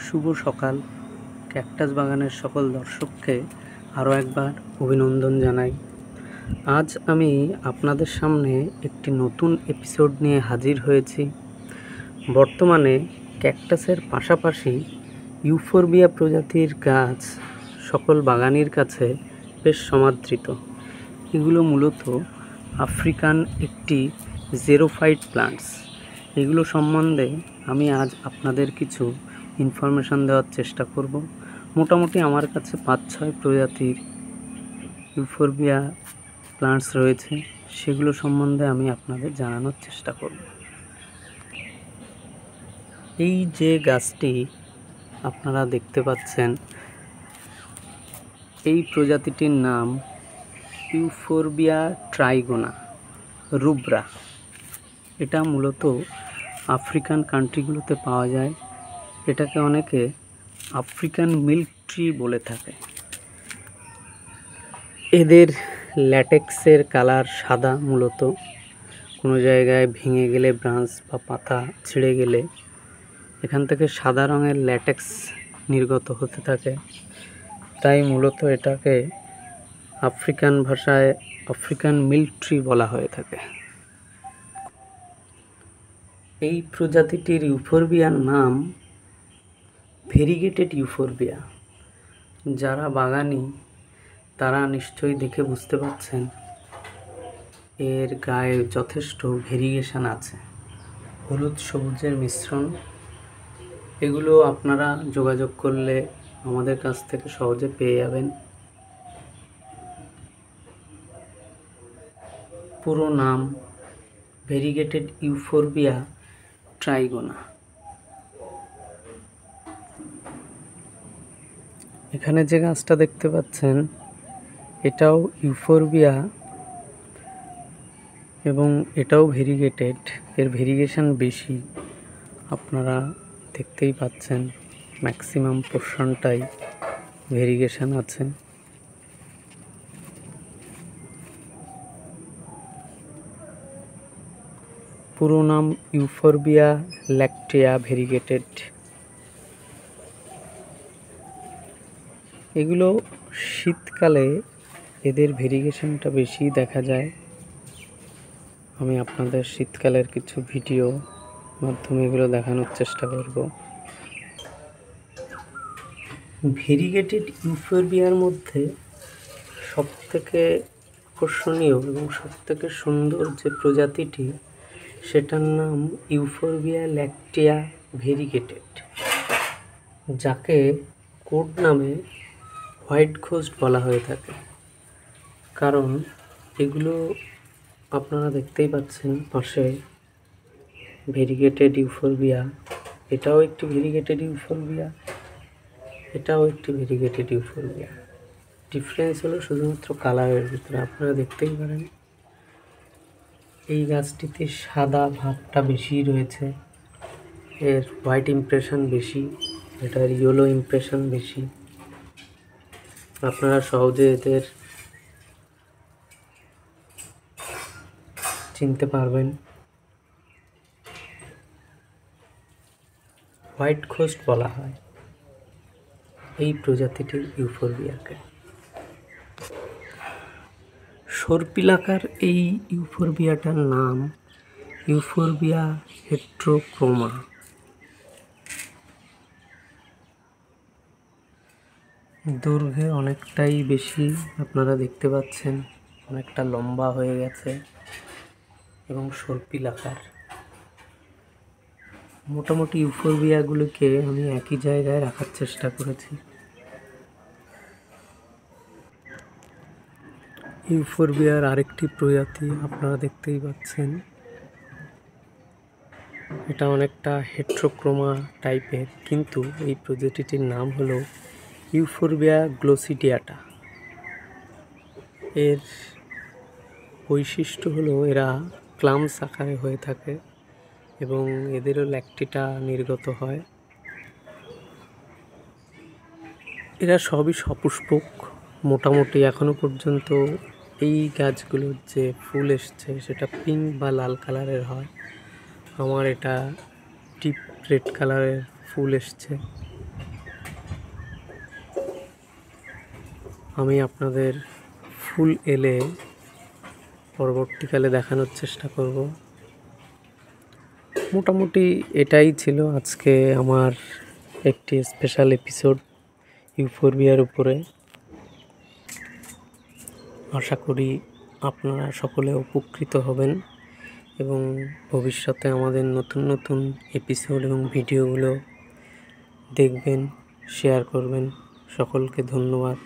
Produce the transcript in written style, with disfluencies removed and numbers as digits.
শুভ সকাল। ক্যাকটাস বাগানের সকল দর্শককে আরও একবার অভিনন্দন জানাই। আজ আমি আপনাদের সামনে একটি নতুন এপিসোড নিয়ে হাজির হয়েছি। বর্তমানে ক্যাকটাসের পাশাপাশি ইউফোরবিয়া প্রজাতির গাছ সকল বাগানির কাছে বেশ সমাদৃত। এগুলো মূলত আফ্রিকান একটি জেরোফাইট প্লান্টস। এগুলো সম্বন্ধে আমি আজ আপনাদের কিছু ইনফরমেশান দেওয়ার চেষ্টা করব। মোটামুটি আমার কাছে 5-6 প্রজাতির ইউফোরবিয়া প্লান্টস রয়েছে, সেগুলো সম্বন্ধে আমি আপনাদের জানানোর চেষ্টা করব। এই যে গাছটি আপনারা দেখতে পাচ্ছেন, এই প্রজাতিটির নাম ইউফোরবিয়া ট্রাইগোনা রুব্রা। এটা মূলত আফ্রিকান কান্ট্রিগুলোতে পাওয়া যায়। এটাকে অনেকে আফ্রিকান মিল্ক ট্রি বলে থাকে। এদের ল্যাটেক্সের কালার সাদা। মূলত কোনো জায়গায় ভেঙে গেলে, ব্রাঞ্চ বা পাতা ছিঁড়ে গেলে এখান থেকে সাদা রঙের ল্যাটেক্স নির্গত হতে থাকে। তাই মূলত এটাকে আফ্রিকান ভাষায় আফ্রিকান মিল্ক ট্রি বলা হয়ে থাকে। এই প্রজাতিটির ইউফোরবিয়ার নাম ভেরিগেটেড ইউফোরবিয়া। যারা বাগানি তারা নিশ্চয়ই দেখে বুঝতে পারছেন এর গায়ে যথেষ্ট ভেরিগেশন আছে, হলুদ সবুজের মিশ্রণ। এগুলো আপনারা যোগাযোগ করলে আমাদের কাছ থেকে সহজে পেয়ে যাবেন। পুরো নাম ভেরিগেটেড ইউফোরবিয়া ট্রাইগোনা। এখানে যে গাছটা দেখতে পাচ্ছেন এটাও ইউফোরবিয়া এবং এটাও ভেরিগেটেড। এর ভেরিগেশন বেশি, আপনারা দেখতেই পাচ্ছেন ম্যাক্সিমাম পোর্শনটাই ভেরিগেশন আছে। পুরো নাম ইউফোরবিয়া ল্যাকটিয়া ভেরিগেটেড। এগুলো শীতকালে এদের ভেরিগেশনটা বেশি দেখা যায়। আমি আপনাদের শীতকালের কিছু ভিডিও মাধ্যমে এগুলো দেখানোর চেষ্টা করব। ভেরিগেটেড ইউফোরবিয়ার মধ্যে সবথেকে আকর্ষণীয় এবং সবথেকে সুন্দর যে প্রজাতিটি, সেটার নাম ইউফোরবিয়া ল্যাকটিয়া ভেরিগেটেড, যাকে কোড নামে হোয়াইট ঘোস্ট বলা হয়ে থাকে। কারণ এগুলো আপনারা দেখতেই পাচ্ছেন পাশে ভেরিগেটেড ইউফোরবিয়া। এটাও একটি ভেরিগেটেড ইউফোরবিয়া, এটাও একটি ভেরিগেটেড ইউফোরবিয়া। ডিফারেন্স হলো শুধুমাত্র কালারের ভিতরে। আপনারা দেখতেই পারেন এই গাছটিতে সাদা ভাবটা বেশি রয়েছে, এর হোয়াইট ইমপ্রেশন বেশি, এটার ইয়েলো ইমপ্রেশন বেশি। আপনারা সহজে এদের চিনতে পারবেন। হোয়াইট ঘোস্ট বলা হয় এই প্রজাতিটির ইউফোরবিয়াকে। সর্পিলাকার এই ইউফোরবিয়াটার নাম ইউফোরবিয়া হেট্রোক্রোমা। দৈর্ঘ্যে অনেকটাই বেশি, আপনারা দেখতে পাচ্ছেন অনেকটা লম্বা হয়ে গেছে এবং সর্পিলাকার। মোটামুটি ইউফোরবিয়াগুলোকে আমি একই জায়গায় রাখার চেষ্টা করেছি। ইউফোরবিয়ার আরেকটি প্রজাতি আপনারা দেখতেই পাচ্ছেন, এটা অনেকটা হেট্রোক্রোমা টাইপের, কিন্তু এই প্রজাতিটির নাম হলো ইউফোরবিয়া গ্লোসিডিয়াটা। এর বৈশিষ্ট্য হলো এরা ক্লামস আকারে হয়ে থাকে এবং এদেরও ল্যাকটিটা নির্গত হয়। এরা সবই সপুষ্পক। মোটামুটি এখনো পর্যন্ত এই গাছগুলোর যে ফুল এসছে সেটা পিঙ্ক বা লাল কালারের হয়। আমার এটা ডিপ রেড কালারের ফুল এসছে। আমি আপনাদের ফুল এলে পরবর্তীকালে দেখানোর চেষ্টা করব। মোটামুটি এটাই ছিল আজকে আমার একটি স্পেশাল এপিসোড ইউফোরবিয়ার উপরে। আশা করি আপনারা সকলে উপকৃত হবেন এবং ভবিষ্যতে আমাদের নতুন নতুন এপিসোড এবং ভিডিওগুলো দেখবেন, শেয়ার করবেন। সকলকে ধন্যবাদ।